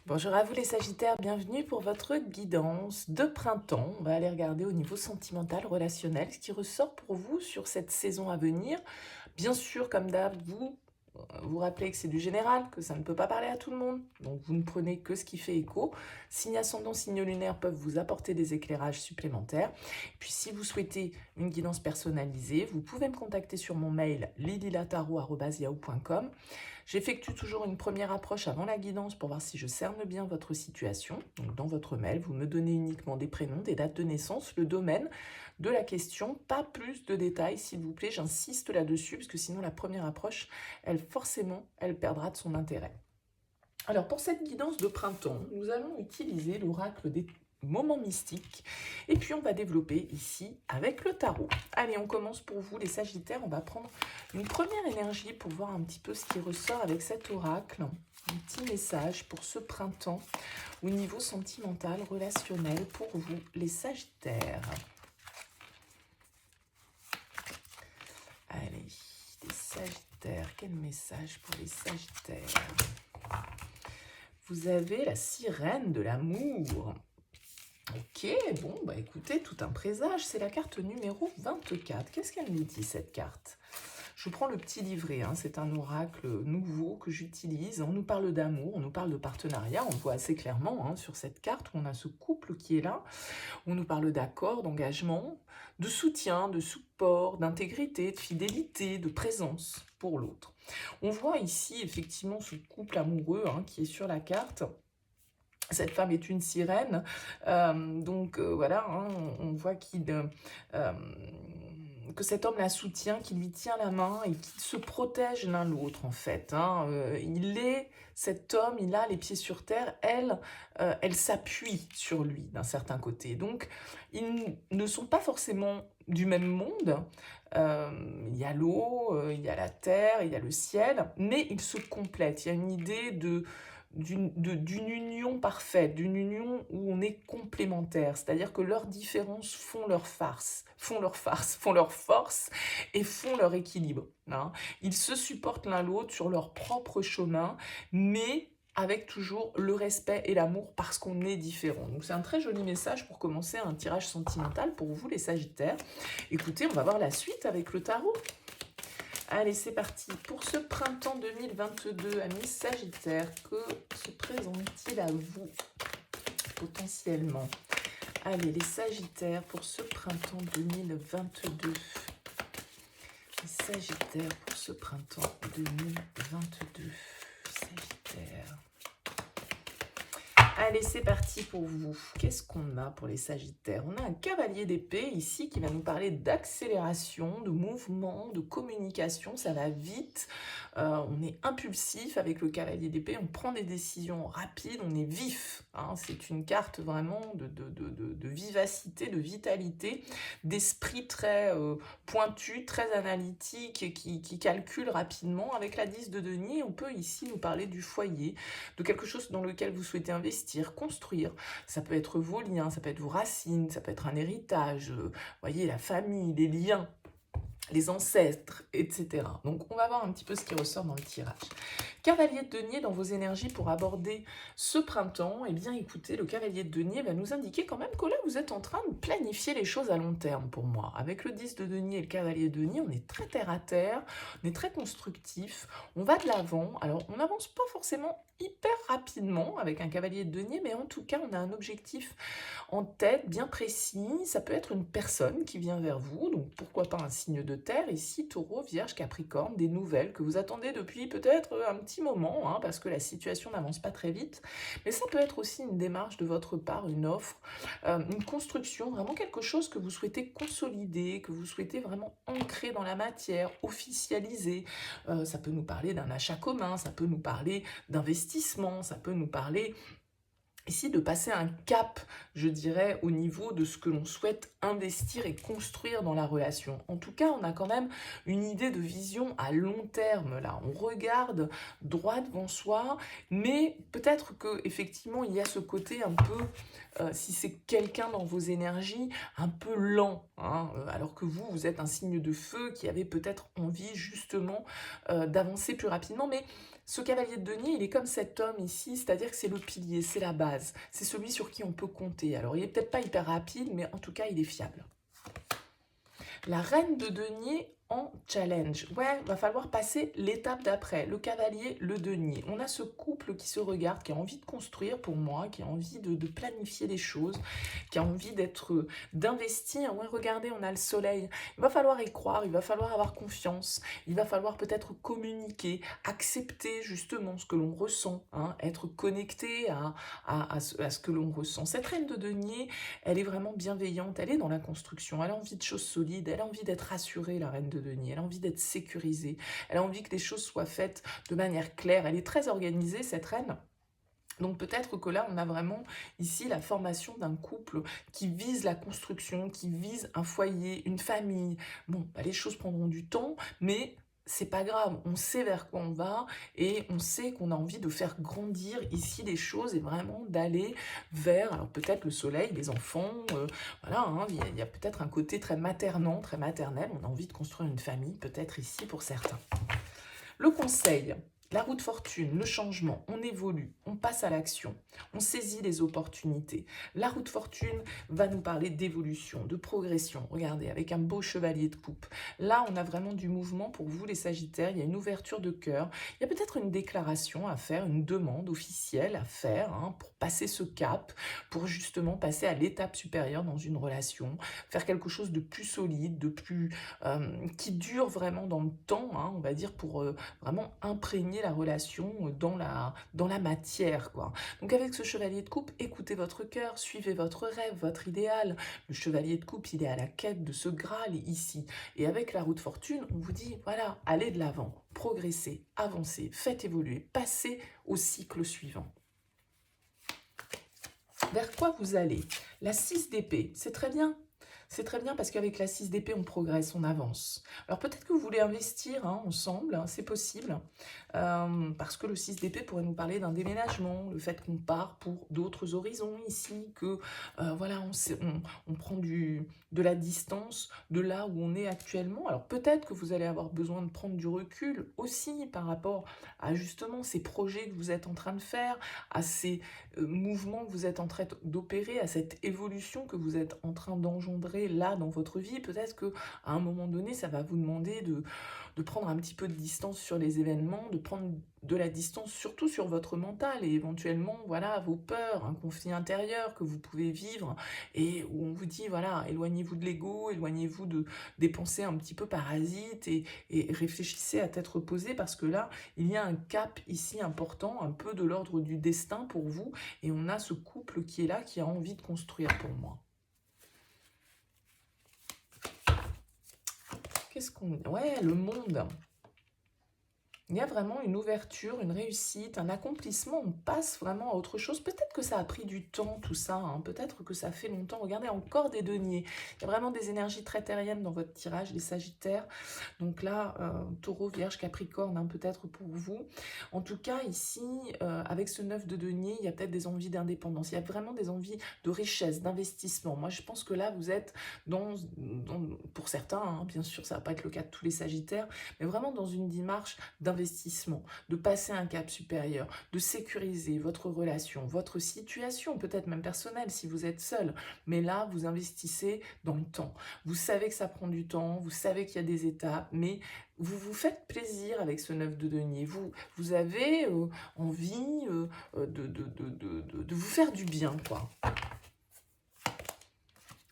Bonjour à vous les Sagittaires, bienvenue pour votre guidance de printemps. On va aller regarder au niveau sentimental, relationnel, ce qui ressort pour vous sur cette saison à venir. Bien sûr, comme d'hab, vous rappelez que c'est du général, que ça ne peut pas parler à tout le monde, donc vous ne prenez que ce qui fait écho. Signe ascendant, signe lunaire peuvent vous apporter des éclairages supplémentaires. Puis si vous souhaitez une guidance personnalisée, vous pouvez me contacter sur mon mail lilylataro@yahoo.com. J'effectue toujours une première approche avant la guidance pour voir si je cerne bien votre situation. Donc dans votre mail, vous me donnez uniquement des prénoms, des dates de naissance, le domaine de la question, pas plus de détails s'il vous plaît, j'insiste là-dessus parce que sinon la première approche, elle perdra de son intérêt. Alors pour cette guidance de printemps, nous allons utiliser l'oracle des moments mystiques et puis on va développer ici avec le tarot. Allez, on commence pour vous les Sagittaires, on va prendre une première énergie pour voir un petit peu ce qui ressort avec cet oracle. Un petit message pour ce printemps au niveau sentimental, relationnel pour vous les Sagittaires. Allez, les Sagittaires, quel message pour les Sagittaires? Vous avez la sirène de l'amour. Ok, bon, bah écoutez, tout un présage, c'est la carte numéro 24. Qu'est-ce qu'elle nous dit, cette carte? Je prends le petit livret, hein, c'est un oracle nouveau que j'utilise. On nous parle d'amour, on nous parle de partenariat, on le voit assez clairement hein, sur cette carte où on a ce couple qui est là. On nous parle d'accord, d'engagement, de soutien, de support, d'intégrité, de fidélité, de présence pour l'autre. On voit ici effectivement ce couple amoureux hein, qui est sur la carte. Cette femme est une sirène, voilà, hein, on voit que cet homme la soutient, qui lui tient la main et qui se protège l'un l'autre en fait. Hein. Cet homme, il a les pieds sur terre, elle s'appuie sur lui d'un certain côté. Donc, ils ne sont pas forcément du même monde. Il y a l'eau, il y a la terre, il y a le ciel, mais ils se complètent. Il y a une idée d'une union parfaite, d'une union où on est complémentaires, c'est-à-dire que leurs différences font leur force et font leur équilibre. Hein. Ils se supportent l'un l'autre sur leur propre chemin, mais avec toujours le respect et l'amour parce qu'on est différents. Donc c'est un très joli message pour commencer un tirage sentimental pour vous les Sagittaires. Écoutez, on va voir la suite avec le tarot. Allez, c'est parti. Pour ce printemps 2022, amis Sagittaires, que se présente-t-il à vous potentiellement? Allez, les Sagittaires, pour ce printemps 2022. Les Sagittaires, pour ce printemps 2022. Sagittaires. Allez, c'est parti pour vous. Qu'est-ce qu'on a pour les Sagittaires? On a un cavalier d'épée ici qui va nous parler d'accélération, de mouvement, de communication. Ça va vite. On est impulsif avec le cavalier d'épée. On prend des décisions rapides. On est vif. Hein. C'est une carte vraiment de vivacité, de vitalité, d'esprit très pointu, très analytique, qui calcule rapidement. Avec la 10 de denier, on peut ici nous parler du foyer, de quelque chose dans lequel vous souhaitez investir, construire. Ça peut être vos liens, ça peut être vos racines, ça peut être un héritage, voyez, la famille, les liens, les ancêtres, etc. Donc on va voir un petit peu ce qui ressort dans le tirage. Cavalier de denier dans vos énergies pour aborder ce printemps, eh bien écoutez, le cavalier de denier va nous indiquer quand même que là vous êtes en train de planifier les choses à long terme pour moi. Avec le 10 de denier et le cavalier de denier, on est très terre à terre, on est très constructif, on va de l'avant. Alors on n'avance pas forcément hyper rapidement avec un cavalier de denier, mais en tout cas on a un objectif en tête bien précis. Ça peut être une personne qui vient vers vous, donc pourquoi pas un signe de terre, ici Taureau, Vierge, Capricorne, des nouvelles que vous attendez depuis peut-être un petit moment, hein, parce que la situation n'avance pas très vite, mais ça peut être aussi une démarche de votre part, une offre, une construction, vraiment quelque chose que vous souhaitez consolider, que vous souhaitez vraiment ancrer dans la matière, officialiser. Ça peut nous parler d'un achat commun, ça peut nous parler d'investissement, ça peut nous parler ici de passer un cap, je dirais, au niveau de ce que l'on souhaite investir et construire dans la relation. En tout cas, on a quand même une idée de vision à long terme, là. On regarde droit devant soi, mais peut-être qu'effectivement, il y a ce côté un peu si c'est quelqu'un dans vos énergies un peu lent, hein, alors que vous êtes un signe de feu qui avait peut-être envie justement d'avancer plus rapidement, mais ce cavalier de denier, il est comme cet homme ici, c'est-à-dire que c'est le pilier, c'est la base, c'est celui sur qui on peut compter. Alors il est peut-être pas hyper rapide, mais en tout cas il est fiable. La reine de denier en challenge. Ouais, va falloir passer l'étape d'après. Le cavalier, le denier. On a ce couple qui se regarde, qui a envie de construire pour moi, qui a envie de planifier des choses, qui a envie d'investir. Ouais, regardez, on a le soleil. Il va falloir y croire, il va falloir avoir confiance, il va falloir peut-être communiquer, accepter justement ce que l'on ressent, hein, être connecté à ce que l'on ressent. Cette reine de denier, elle est vraiment bienveillante, elle est dans la construction, elle a envie de choses solides, elle a envie d'être rassurée, la reine de denier, elle a envie d'être sécurisée, elle a envie que les choses soient faites de manière claire, elle est très organisée, cette reine. Donc peut-être que là, on a vraiment ici la formation d'un couple qui vise la construction, qui vise un foyer, une famille. Bon, bah, les choses prendront du temps, mais c'est pas grave, on sait vers quoi on va et on sait qu'on a envie de faire grandir ici les choses et vraiment d'aller vers, alors peut-être le soleil, les enfants, voilà, hein, il y a peut-être un côté très maternant, très maternel, on a envie de construire une famille, peut-être ici pour certains. Le conseil, la roue de fortune, le changement, on évolue, on passe à l'action, on saisit les opportunités. La roue de fortune va nous parler d'évolution, de progression. Regardez, avec un beau chevalier de coupe. Là, on a vraiment du mouvement pour vous, les Sagittaires. Il y a une ouverture de cœur. Il y a peut-être une déclaration à faire, une demande officielle à faire, hein, pour passer ce cap, pour justement passer à l'étape supérieure dans une relation, faire quelque chose de plus solide, de plus qui dure vraiment dans le temps, hein, on va dire, pour vraiment imprégner la relation dans la matière, quoi. Donc avec ce chevalier de coupe, écoutez votre cœur, suivez votre rêve, votre idéal. Le chevalier de coupe, il est à la quête de ce Graal ici. Et avec la roue de fortune, on vous dit, voilà, allez de l'avant, progressez, avancez, faites évoluer, passez au cycle suivant. Vers quoi vous allez? La 6 d'épée, c'est très bien. C'est très bien parce qu'avec la 6 d'épée, on progresse, on avance. Alors peut-être que vous voulez investir, hein, ensemble, hein, c'est possible, parce que le 6 d'épée pourrait nous parler d'un déménagement, le fait qu'on part pour d'autres horizons ici, que voilà, on prend de la distance de là où on est actuellement. Alors peut-être que vous allez avoir besoin de prendre du recul aussi par rapport à justement ces projets que vous êtes en train de faire, à ces mouvement que vous êtes en train d'opérer, à cette évolution que vous êtes en train d'engendrer là dans votre vie. Peut-être qu'à un moment donné, ça va vous demander de prendre un petit peu de distance sur les événements, de prendre de la distance surtout sur votre mental et éventuellement, voilà, vos peurs, un conflit intérieur que vous pouvez vivre et où on vous dit, voilà, éloignez-vous de l'ego, éloignez-vous des pensées un petit peu parasites et réfléchissez à tête reposée parce que là, il y a un cap ici important, un peu de l'ordre du destin pour vous et on a ce couple qui est là, qui a envie de construire pour moi. Qu'est-ce qu'on... Ouais, le monde. Il y a vraiment une ouverture, une réussite, un accomplissement, on passe vraiment à autre chose. Peut-être que ça a pris du temps tout ça, hein. Peut-être que ça fait longtemps. Regardez, encore des deniers. Il y a vraiment des énergies très terriennes dans votre tirage, les Sagittaires. Donc là, Taureau, Vierge, Capricorne, hein, peut-être pour vous. En tout cas, ici, avec ce 9 de denier, il y a peut-être des envies d'indépendance. Il y a vraiment des envies de richesse, d'investissement. Moi, je pense que là, vous êtes pour certains, hein, bien sûr, ça ne va pas être le cas de tous les Sagittaires, mais vraiment dans une démarche d'investissement, de passer un cap supérieur, de sécuriser votre relation, votre situation, peut-être même personnelle si vous êtes seul. Mais là, vous investissez dans le temps. Vous savez que ça prend du temps, vous savez qu'il y a des étapes, mais vous vous faites plaisir avec ce 9 de denier. Vous avez envie de vous faire du bien, quoi.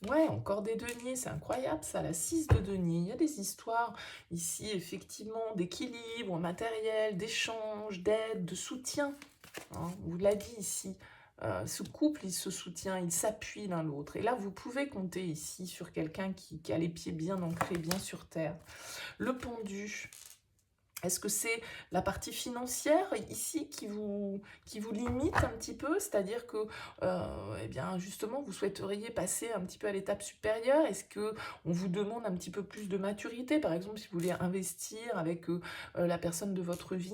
Ouais, encore des deniers, c'est incroyable ça, la 6 de denier. Il y a des histoires ici, effectivement, d'équilibre matériel, d'échange, d'aide, de soutien. Hein, on vous l'a dit ici. Ce couple, il se soutient, il s'appuie l'un l'autre. Et là, vous pouvez compter ici sur quelqu'un qui a les pieds bien ancrés, bien sur terre. Le pendu. Est-ce que c'est la partie financière ici qui vous limite un petit peu? C'est-à-dire que, eh bien, justement, vous souhaiteriez passer un petit peu à l'étape supérieure? Est-ce que on vous demande un petit peu plus de maturité? Par exemple, si vous voulez investir avec la personne de votre vie,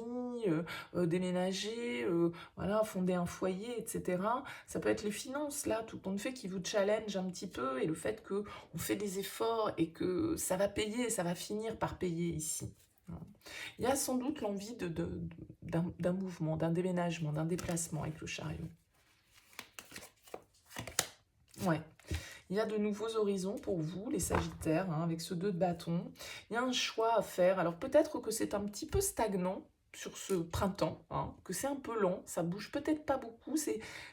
déménager, voilà, fonder un foyer, etc. Ça peut être les finances, là, tout compte fait, qui vous challenge un petit peu, et le fait qu'on fait des efforts et que ça va payer, ça va finir par payer ici. Il y a sans doute l'envie d'un mouvement, d'un déménagement, d'un déplacement avec le chariot. Ouais. Il y a de nouveaux horizons pour vous, les Sagittaires, hein, avec ce 2 de bâton. Il y a un choix à faire. Alors peut-être que c'est un petit peu stagnant sur ce printemps, hein, que c'est un peu lent, ça bouge peut-être pas beaucoup,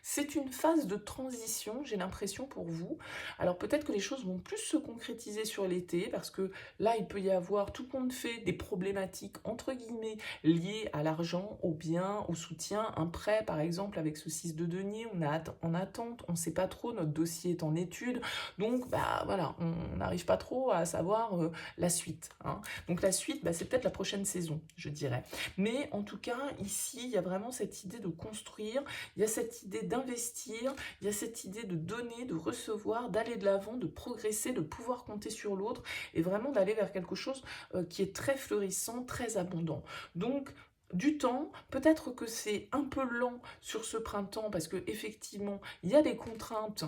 c'est une phase de transition, j'ai l'impression, pour vous. Alors peut-être que les choses vont plus se concrétiser sur l'été, parce que là, il peut y avoir, tout compte fait, des problématiques, entre guillemets, liées à l'argent, aux biens, au soutien, un prêt, par exemple, avec ce 6 de denier, on a en attente, on ne sait pas trop, notre dossier est en étude, donc bah voilà, on n'arrive pas trop à savoir la suite, hein. Donc la suite, bah, c'est peut-être la prochaine saison, je dirais. Mais en tout cas, ici, il y a vraiment cette idée de construire, il y a cette idée d'investir, il y a cette idée de donner, de recevoir, d'aller de l'avant, de progresser, de pouvoir compter sur l'autre, et vraiment d'aller vers quelque chose qui est très fleurissant, très abondant. Donc, du temps, peut-être que c'est un peu lent sur ce printemps, parce que effectivement, il y a des contraintes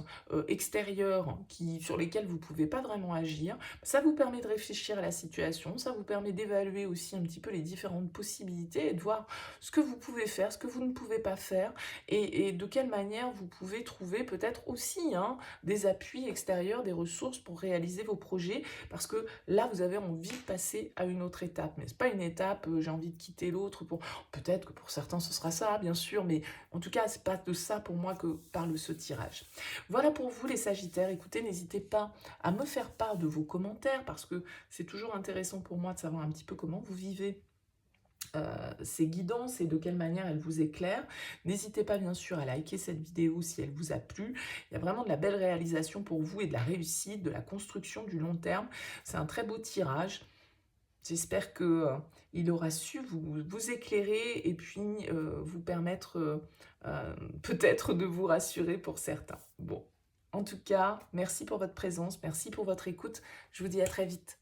extérieures sur lesquelles vous ne pouvez pas vraiment agir. Ça vous permet de réfléchir à la situation, ça vous permet d'évaluer aussi un petit peu les différentes possibilités et de voir ce que vous pouvez faire, ce que vous ne pouvez pas faire, et de quelle manière vous pouvez trouver peut-être aussi des appuis extérieurs, des ressources pour réaliser vos projets, parce que là, vous avez envie de passer à une autre étape. Mais ce n'est pas une étape, j'ai envie de quitter l'autre. Peut-être que pour certains, ce sera ça, bien sûr, mais en tout cas, ce n'est pas de ça pour moi que parle ce tirage. Voilà pour vous, les Sagittaires. Écoutez, n'hésitez pas à me faire part de vos commentaires, parce que c'est toujours intéressant pour moi de savoir un petit peu comment vous vivez ces guidances et de quelle manière elles vous éclairent. N'hésitez pas bien sûr à liker cette vidéo si elle vous a plu. Il y a vraiment de la belle réalisation pour vous et de la réussite, de la construction du long terme. C'est un très beau tirage. J'espère que il aura su vous éclairer et puis vous permettre peut-être de vous rassurer pour certains. Bon, en tout cas, merci pour votre présence, merci pour votre écoute. Je vous dis à très vite.